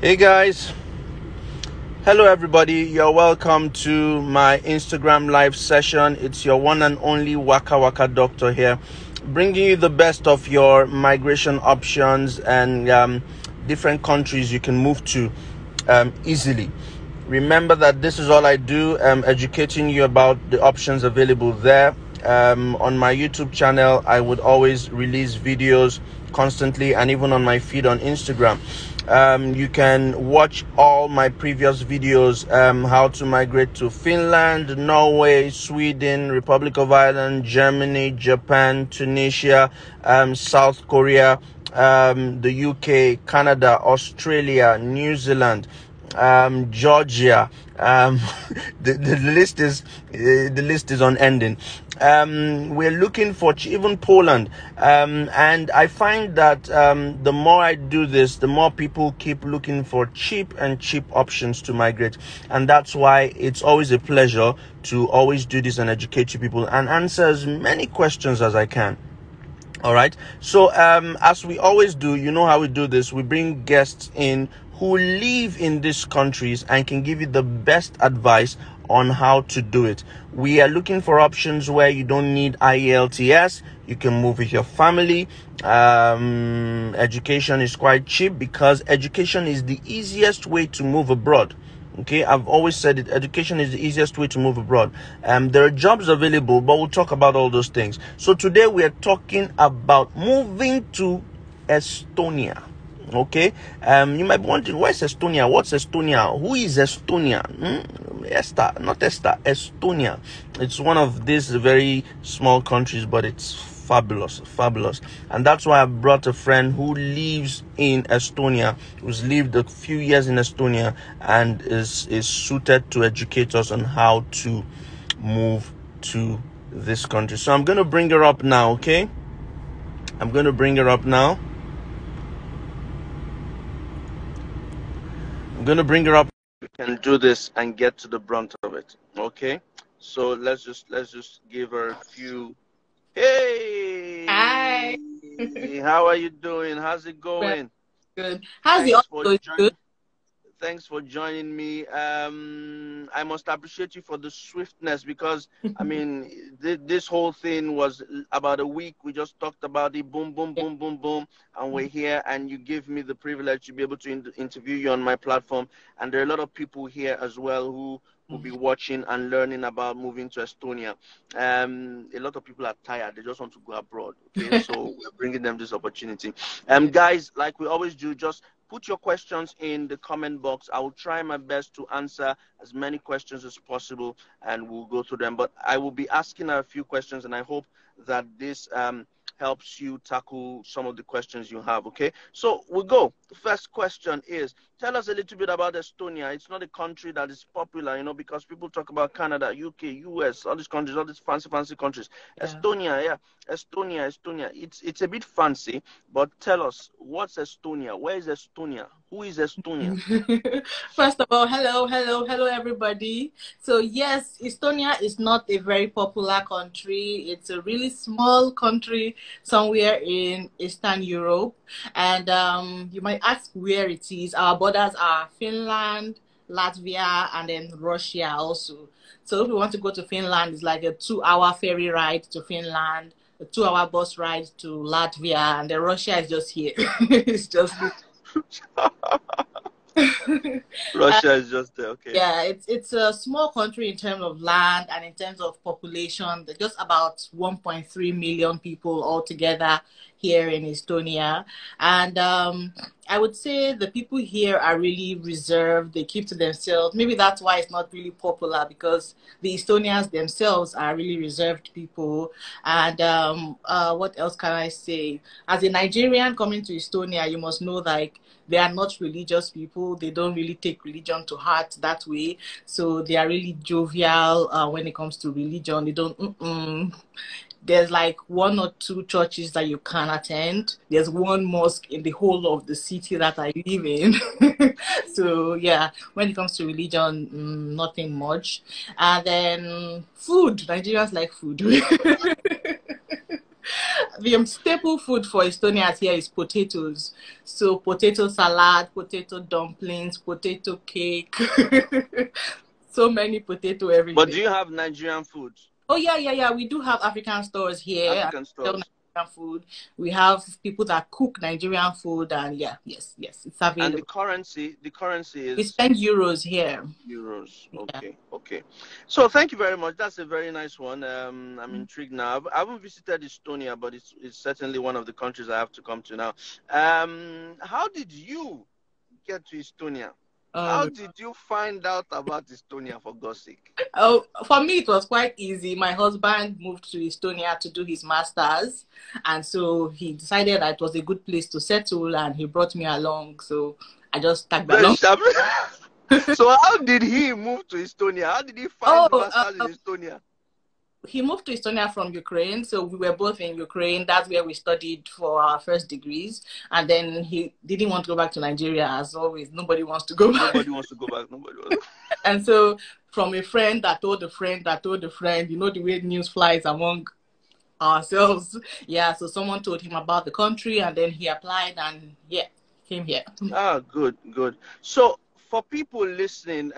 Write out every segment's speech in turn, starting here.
Hey guys, hello everybody. You're welcome to my Instagram live session. It's your one and only Waka Waka Doctor here, bringing you the best of your migration options and different countries you can move to easily. Remember that this is all I do, educating you about the options available there. On my YouTube channel, I would always release videos constantly, and even on my feed on Instagram. You can watch all my previous videos, how to migrate to Finland, Norway, Sweden, Republic of Ireland, Germany, Japan, Tunisia, South Korea, the UK, Canada, Australia, New Zealand, Georgia. The list is unending. We're looking for even Poland, and I find that the more I do this, the more people keep looking for cheap options to migrate, and that's why it's always a pleasure to always do this and educate you people and answer as many questions as I can. All right, so as we always do, you know how we do this. We bring guests in who live in these countries and can give you the best advice on how to do it. We are looking for options where you don't need IELTS. You can move with your family. Education is quite cheap because education is the easiest way to move abroad. Okay, I've always said it. Education is the easiest way to move abroad. There are jobs available, but we'll talk about all those things. So today we are talking about moving to Estonia. Okay, you might be wondering, where's Estonia? What's Estonia? Who is Estonia? Esther, not Esther, Estonia. It's one of these very small countries, but it's fabulous. And that's why I brought a friend who lives in Estonia, who's lived a few years in Estonia, and is suited to educate us on how to move to this country. So I'm going to bring her up now, okay? I'm going to bring her up now. I'm going to bring her up. We can do this and get to the brunt of it, okay? So let's just give her a few. Hey! Hi. How are you doing? How's it Well, going? good. How's the audio? Is good? Thanks for joining me. I must appreciate you for the swiftness because, I mean, this whole thing was about a week. We just talked about it, boom, boom, Yeah. boom, boom, boom, and we're here, and you give me the privilege to be able to interview you on my platform. And there are a lot of people here as well who will be watching and learning about moving to Estonia. A lot of people are tired. They just want to go abroad, okay? So we're bringing them this opportunity. Guys, like we always do, just put your questions in the comment box. I will try my best to answer as many questions as possible, and we'll go through them. But I will be asking a few questions, and I hope that this helps you tackle some of the questions you have, okay? So we'll go. The first question is, tell us a little bit about Estonia. It's not a country that is popular, you know, because people talk about Canada, UK, US, all these countries, all these fancy countries. Yeah. Estonia, yeah. Estonia. It's a bit fancy, but tell us, what's Estonia? Where is Estonia? Who is Estonia? First of all, hello, everybody. So yes, Estonia is not a very popular country. It's a really small country somewhere in Eastern Europe. And you might ask where it is. Our borders are Finland, Latvia, and then Russia also. So if we want to go to Finland, it's like a 2-hour ferry ride to Finland, a 2-hour bus ride to Latvia, and then Russia is just here. It's just Russia is just there, okay. Yeah, it's a small country in terms of land and in terms of population. There's just about 1.3 million people altogether here in Estonia. And I would say the people here are really reserved. They keep to themselves. Maybe that's why it's not really popular, because the Estonians themselves are really reserved people. And what else can I say? As a Nigerian coming to Estonia, you must know, like, they are not religious people. They don't really take religion to heart that way. So they are really jovial when it comes to religion. They don't, There's like 1 or 2 churches that you can attend. There's 1 mosque in the whole of the city that I live in. So yeah, when it comes to religion, nothing much. And then food. Nigerians like food. The staple food for Estonians here is potatoes. So potato salad, potato dumplings, potato cake. So many potato But do everything. you have Nigerian food? Oh yeah, yeah, yeah. We do have African stores here. And African sell stores. Nigerian food. We have people that cook Nigerian food, and yeah, yes, yes, it's And available. the currency We is spend euros here. euros. Yeah. Okay, okay. So thank you very much. That's a very nice one. I'm intrigued now. I haven't visited Estonia, but it's certainly one of the countries I have to come to now. How did you get to Estonia? How Um, did you find out about Estonia, for God's sake? oh, for me, it was quite easy. My husband moved to Estonia to do his master's, and so he decided that it was a good place to settle, and he brought me along. So I just tagged Very along. sharp. So how did he move to Estonia? How did he find Oh, masters in Estonia? he moved to Estonia from Ukraine, so we were both in Ukraine. That's where we studied for our first degrees, and then he didn't want to go back to Nigeria. As always, nobody wants to go back. Nobody wants to go back. Nobody wants. And so, from a friend that told a friend that told a friend, you know the way news flies among ourselves. Yeah, so someone told him about the country, and then he applied, and yeah, came here. Ah, good, good. So for people listening,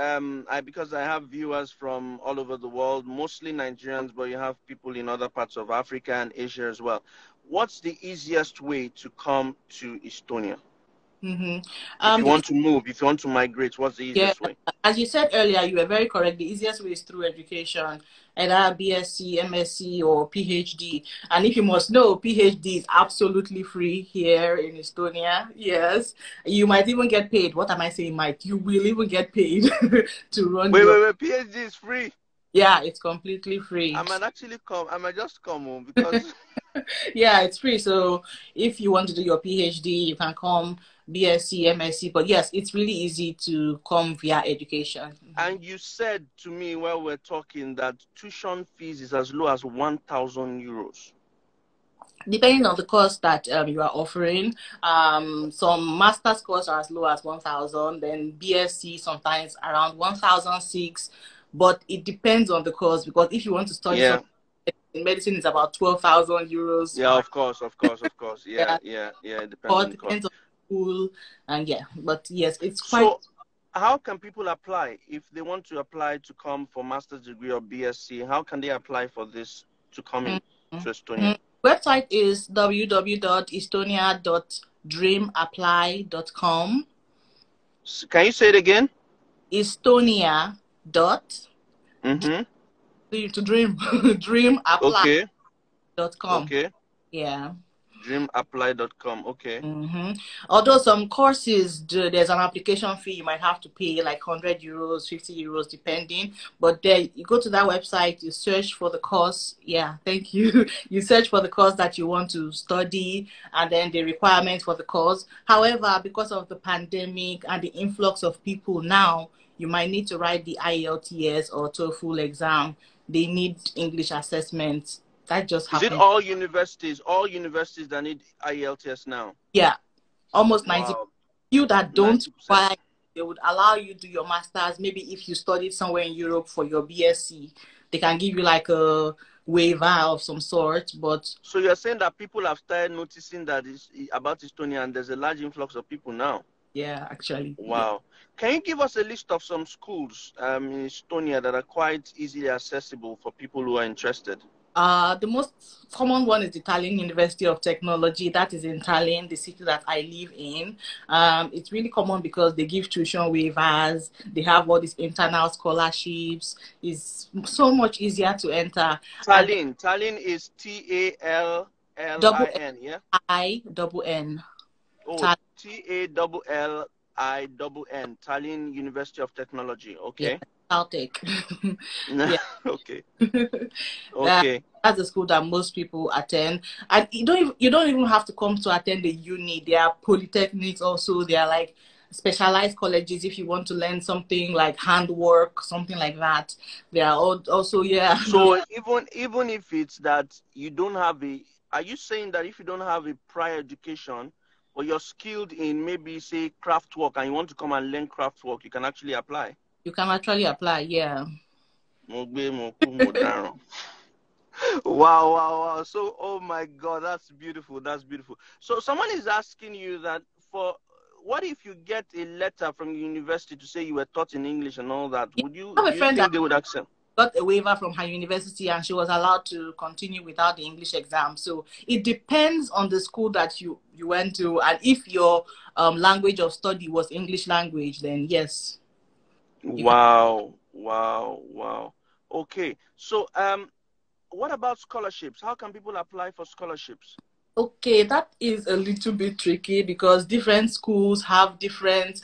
because I have viewers from all over the world, mostly Nigerians, but you have people in other parts of Africa and Asia as well. What's the easiest way to come to Estonia? Mm-hmm. If you The want to move, if you want to migrate, what's the Yeah, easiest way? as you said earlier, you were very correct. The easiest way is through education, either BSc, MSc, or PhD. And if you must know, PhD is absolutely free here in Estonia. Yes, you might even get paid. What am I saying, Mike? You will even get paid to run Wait, your. wait, wait. PhD is free. Yeah, it's completely I free. might actually come. I might just come home because. Yeah, it's free. So if you want to do your PhD, you can come BSc, MSc. But yes, it's really easy to come via education. And you said to me while we're talking that tuition fees is as low as 1,000 euros. Depending on the course that you are offering, some master's courses are as low as 1,000, then BSc sometimes around 1,006. But it depends on the course, because if you want to study Yeah. something in medicine, it's about 12,000 euros. Yeah, of course, of course, of course. Yeah, Yeah, yeah, yeah. It depends on but the course. depends on the school, and yeah. But yes, it's quite. So, how can people apply if they want to apply to come for master's degree or BSc? How can they apply for this to come in to Estonia? Website is www.estonia.dreamapply.com. Can you say it again? Estonia dot Mm-hmm. to dream dreamapply.com. Okay. Okay. Yeah. Dreamapply.com. Okay. Although some courses, there's an application fee you might have to pay, like 100 euros, 50 euros, depending. But there, you go to that website, you search for the course. Yeah, thank you. You search for the course that you want to study, and then the requirements for the course. However, because of the pandemic and the influx of people now, you might need to write the IELTS or TOEFL exam. They need English assessments. That just Is it happened. all universities that need IELTS now? Yeah, almost 90. Wow. You that don't 90%. require, they would allow you to do your master's. Maybe if you studied somewhere in Europe for your BSc, they can give you like a waiver of some sort. But So you're saying that people have started noticing that it's about Estonia and there's a large influx of people now? yeah, actually, yeah. Wow. Can you give us a list of some schools in Estonia that are quite easily accessible for people who are interested? The most common one is the Tallinn University of Technology. That is in Tallinn, the city that I live in. It's really common because they give tuition waivers. They have all these internal scholarships. It's so much easier to enter. Tallinn. Tallinn is Tallinn, yeah? I-double-N. Oh, Tallinn. Tallinn University of Technology. Yeah, Okay. TalTech. Yeah. Okay. Okay. That's the school that most people attend, and you don't even have to come to attend the uni. There are polytechnics also. There are like specialized colleges if you want to learn something like handwork, something like that. There are also yeah. So even if it's that you don't have are you saying that if you don't have a prior education, or you're skilled in maybe say craft work and you want to come and learn craft work, you can actually apply? You can actually apply, yeah. Wow, wow, wow. So, oh my God, that's beautiful. That's beautiful. So, someone is asking you that for what if you get a letter from the university to say you were taught in English and all that? Yeah, Would you I have a do you friend that think they would accept? got a waiver from her university and she was allowed to continue without the English exam. So it depends on the school that you went to, and if your language of study was English language, then yes, you can. Wow, wow, wow. Okay. So, what about scholarships? How can people apply for scholarships? Okay, that is a little bit tricky because different schools have different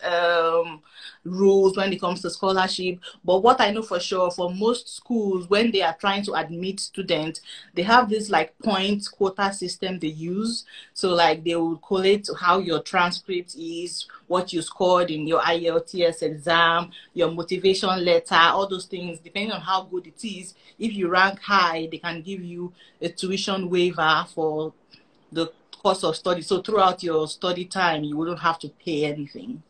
rules when it comes to scholarship. But what I know for sure, for most schools, when they are trying to admit students, they have this like point quota system they use. So like they will collate how your transcript is, what you scored in your IELTS exam, your motivation letter, all those things, depending on how good it is. If you rank high, they can give you a tuition waiver for the course of study. So throughout your study time, you wouldn't have to pay anything.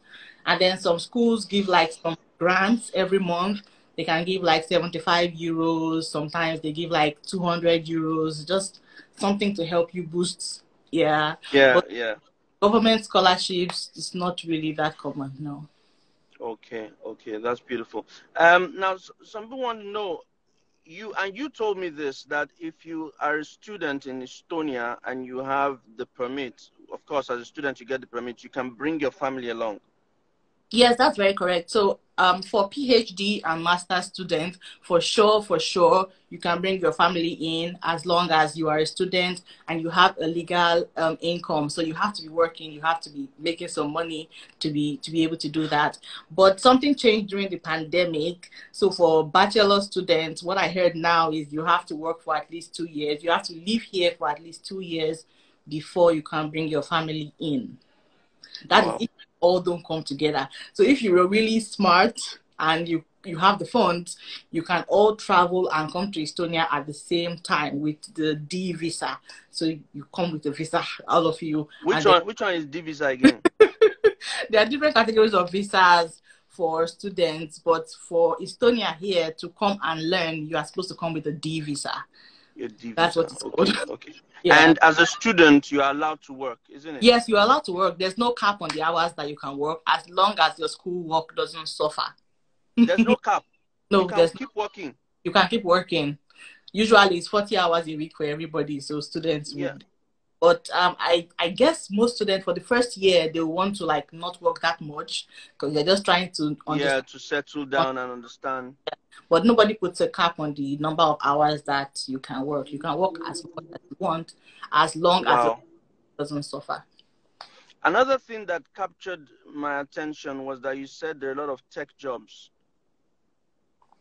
And then some schools give like some grants every month. They can give like 75 euros. Sometimes they give like 200 euros, just something to help you boost. Yeah. Yeah, But yeah. government scholarships is not really that common, no. Okay, okay, that's beautiful. Now some people want to know you told me this that if you are a student in Estonia and you have the permit, of course, as a student you get the permit, you can bring your family along. Yes, that's very correct. So, for PhD and master students, for sure, you can bring your family in as long as you are a student and you have a legal income. So you have to be working, you have to be making some money to be able to do that. But something changed during the pandemic. So for bachelor students, what I heard now is you have to work for at least 2 years. You have to live here for at least 2 years before you can bring your family in. That is Wow. if all don't come together. So if you're really smart and you have the funds, you can all travel and come to Estonia at the same time with the D visa. So you come with a visa, all of you, Which and then one is D visa again? there are different categories of visas for students, but for Estonia here to come and learn, you are supposed to come with a D visa. Your D That's what visa. it's called. Okay, okay. Yeah. And as a student, you are allowed to work, isn't it? Yes, you're allowed to work. There's no cap on the hours that you can work as long as your school work doesn't suffer. There's no cap. You No, can there's no, keep working. you can keep working. Usually it's 40 hours a week for everybody, so students Yeah. would. But I guess most students for the first year they want to like not work that much because they're just trying to Yeah, understand. to settle down and understand. But nobody puts a cap on the number of hours that you can work. You can work as much as you want, as long as your Wow. doesn't suffer. Another thing that captured my attention was that you said there are a lot of tech jobs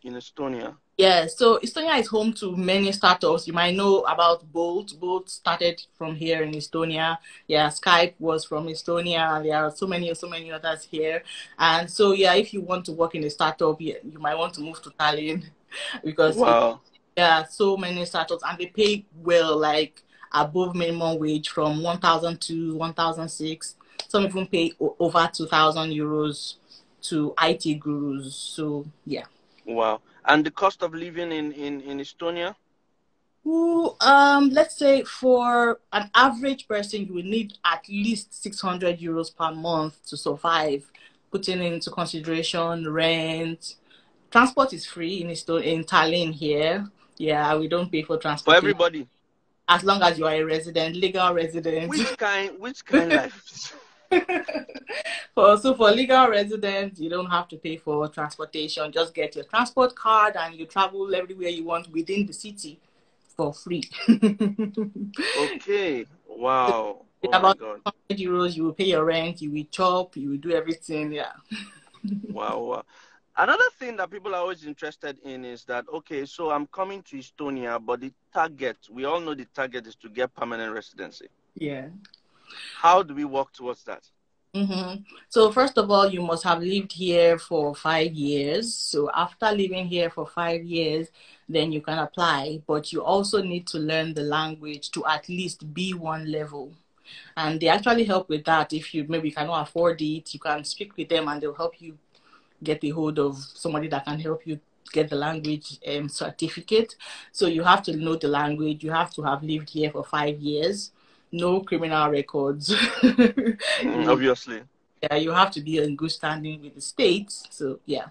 in Estonia. Yeah, so Estonia is home to many startups. You might know about Bolt. Bolt started from here in Estonia. Yeah, Skype was from Estonia. There are so many others here. And so, yeah, if you want to work in a startup, yeah, you might want to move to Tallinn because Wow. there are so many startups and they pay well, like above minimum wage from 1,000 to 1,006. Some even pay over 2,000 euros to IT gurus. So, yeah. Wow. And the cost of living in Estonia? Who, let's say for an average person, you will need at least 600 euros per month to survive, putting into consideration rent. Transport is free in Tallinn here. Yeah, we don't pay for For transportation everybody. as long as you are a resident, legal resident. Which kind life? So for legal residents, you don't have to pay for transportation. Just get your transport card and you travel everywhere you want within the city for free. Okay. Wow. Oh my About God. 100 euros, you will pay your rent, you will chop, you will do everything. Yeah. Wow. Wow. Another thing that people are always interested in is that, okay, so I'm coming to Estonia, but the target, we all know the target is to get permanent residency. Yeah. How do we work towards that? So first of all, you must have lived here for 5 years. So after living here for 5 years, then you can apply. But you also need to learn the language to at least B1 level. And they actually help with that. If you maybe cannot afford it, you can speak with them and they'll help you get a hold of somebody that can help you get the language certificate. So you have to know the language. You have to have lived here for 5 years. No criminal records. Obviously. Yeah, you have to be in good standing with the states. So yeah,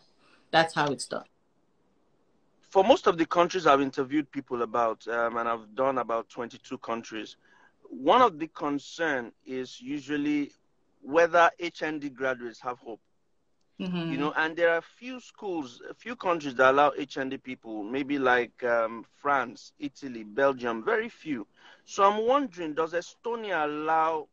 that's how it's done. For most of the countries I've interviewed people about, and I've done about 22 countries, one of the concern is usually whether HND graduates have hope. You know, and there are few schools, a few countries that allow HND people, maybe like France, Italy, Belgium, very few. So I'm wondering, does Estonia allow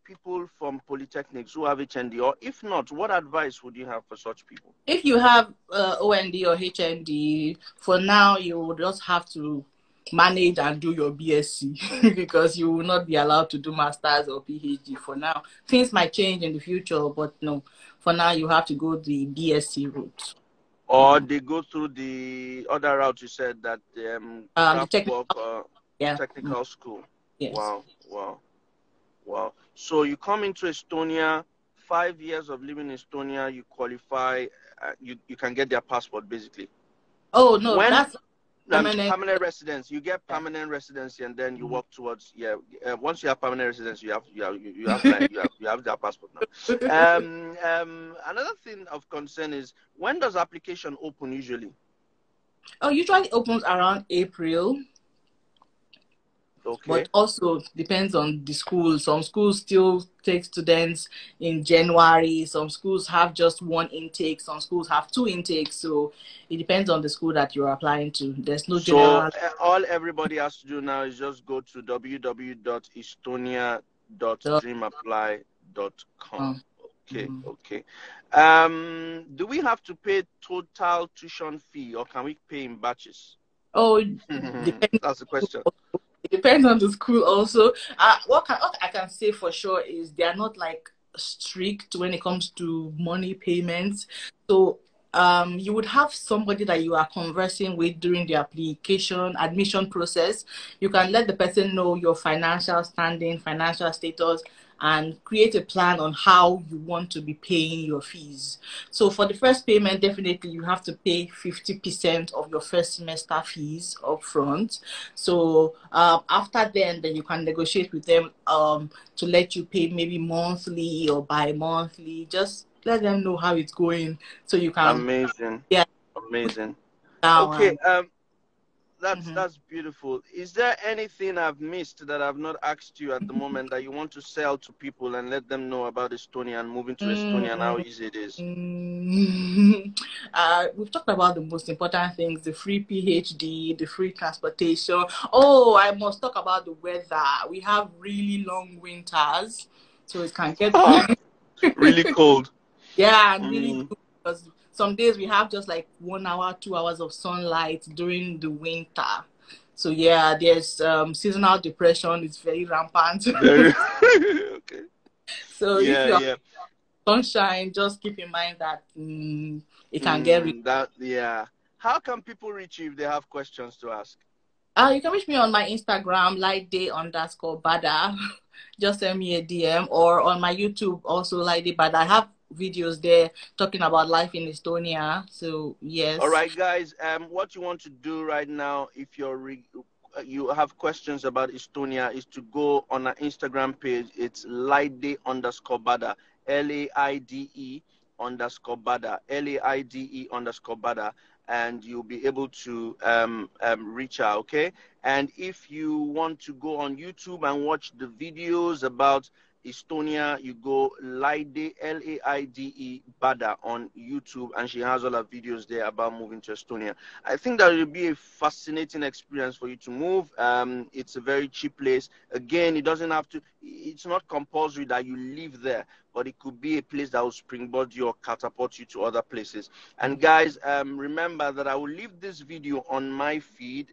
people from polytechnics who have HND, or if not, what advice would you have for such people? If you have OND or HND, for now you will just have to manage and do your BSc because you will not be allowed to do masters or PhD for now. Things might change in the future, but no, for now you have to go the BSc route. Or they go through the other route you said, that The craft technical, work or yeah, technical school. yes. Wow, wow, wow. So you come into Estonia, 5 years of living in Estonia, you qualify, you can get their passport basically. Oh no, When that's permanent. permanent residence, you get Yeah. permanent residency, and then you work towards, yeah. Once you have permanent residence, you have their passport now. Another thing of concern is, when does application open usually? Oh, usually opens around April. Okay. But also depends on the school. Some schools still take students in January. Some schools have just one intake. Some schools have two intakes. So it depends on the school that you're applying to. There's no So general. all everybody has to do now is just go to www.estonia.dreamapply.com. Okay, okay. Do we have to pay total tuition fee, or can we pay in batches? Oh, That's the question. it depends on the school also. What I can say for sure is they are not like strict when it comes to money payments. So you would have somebody that you are conversing with during the application admission process. You can let the person know your financial standing, financial status, and create a plan on how you want to be paying your fees. So for the first payment, definitely you have to pay 50% of your first semester fees upfront. So after then you can negotiate with them to let you pay maybe monthly or bi-monthly. Just let them know how it's going so you can Amazing. yeah Amazing. down Okay, and that's beautiful. Is there anything I've missed that I've not asked you at the moment that you want to sell to people and let them know about Estonia and moving to Estonia and how easy it is? We've talked about the most important things, the free PhD, the free transportation. Oh, I must talk about the weather. We have really long winters, so it can get really cold. Yeah, and really good because some days we have just like 1 hour, 2 hours of sunlight during the winter. So yeah, there's seasonal depression. It's very rampant. Very okay. So if Yeah, you're yeah. sunshine, just keep in mind that it can get yeah. How can people reach you if they have questions to ask? You can reach me on my Instagram, lightday_bada. Just send me a DM, or on my YouTube, also Lightday Bada. I have videos there talking about life in Estonia. So yes. All right, guys. What you want to do right now, if you have questions about Estonia, is to go on our Instagram page. It's Laide_Bada, LAIDE_Bada, LAIDE_Bada, and you'll be able to reach out. Okay. And if you want to go on YouTube and watch the videos about Estonia, you go Laide, Laide Bada on YouTube, and she has all her videos there about moving to Estonia. I think that will be a fascinating experience for you to move. It's a very cheap place. Again, it doesn't have to, it's not compulsory that you live there, but it could be a place that will springboard you or catapult you to other places. And guys, remember that I will leave this video on my feed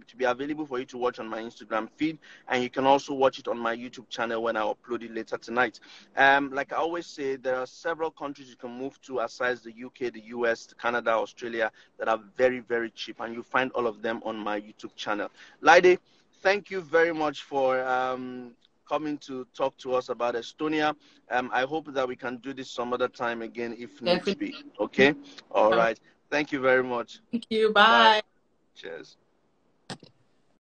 to be available for you to watch on my Instagram feed, and you can also watch it on my YouTube channel when I upload it later tonight. Like I always say, there are several countries you can move to aside the UK, the US, Canada, Australia, that are very, very cheap, and you find all of them on my YouTube channel. Laide, thank you very much for coming to talk to us about Estonia. I hope that we can do this some other time again if needs be. Okay? All right. Thank you very much. Thank you. Bye. Bye. Cheers.